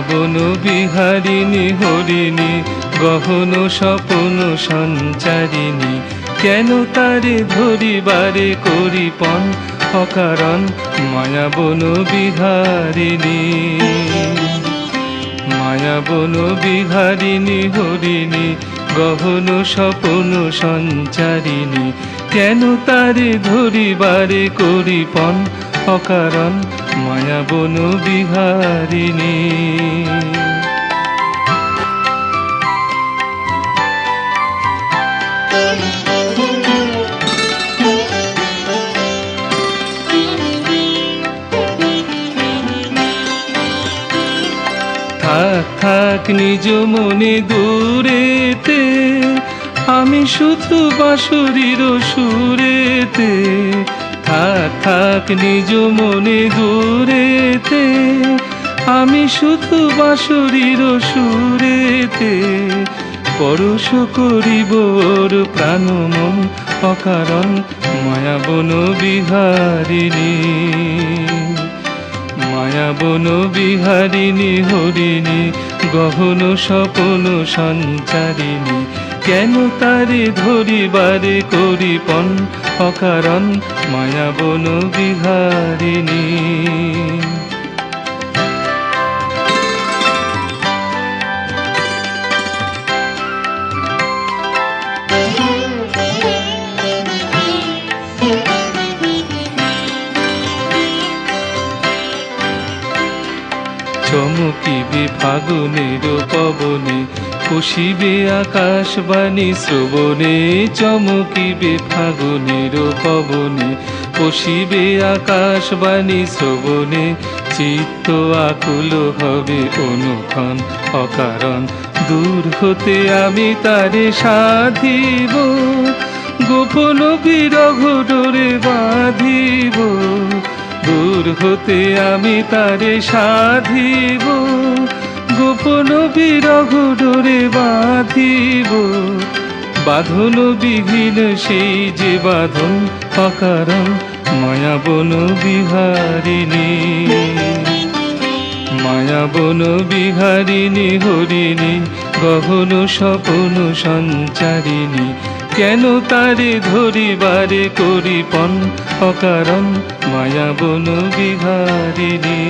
বন বিহারিণী হরিণী গহন স্বপন সঞ্চারিণী, কেন তারে ধরিবারে করিপন অকারণ মায়া বন বিহারিণী। মায়া বন বিহারিণী হরিণী গহন স্বপন সঞ্চারিণী, কেন তারে ধরিবারে করিপন অকারণ মায়া বন বিহারিণী। থাক থাক নিজ মনে দূরেতে, আমি শুধু বাঁশুরির সুরেতে। থাক থাক নিজ মনে দূরেতে, আমি শুধু বাঁশুরির সুরেতে। পরশ করিব ওর প্রাণ মন অকারণ মায়া বন বিহারিণী। মায়া বন বিহারিণী হরিণী গহন স্বপন সঞ্চারিণী, কেন তারে ধরিবারে করিপন অকারণ মায়া বন বিহারিণী। চমকিবে ফাগুনের পবনে, পুষিবে আকাশবাণী শ্রবণে। চমকিবে ফাগুনের পবনে, পুষিবে আকাশবাণী শ্রবণে। চিত্ত আকুল হবে অনুক্ষণ অকারণ, দূর হতে আমি তারে সাধিব। গোপন বিরহ ডোরে বাঁধিব, দূর হতে আমি তারে সাধিব। গোপন বিরহ ডোরে বাঁধিব, বাঁধন বিহীন সেই যে বাঁধন অকারণ মায়া বন বিহারিণী। মায়া বন বিহারিণী হরিণী গহন স্বপন সঞ্চারিণী, কেন তারে ধরিবারে করিপন অকারণ মায়া বন বিহারিণী।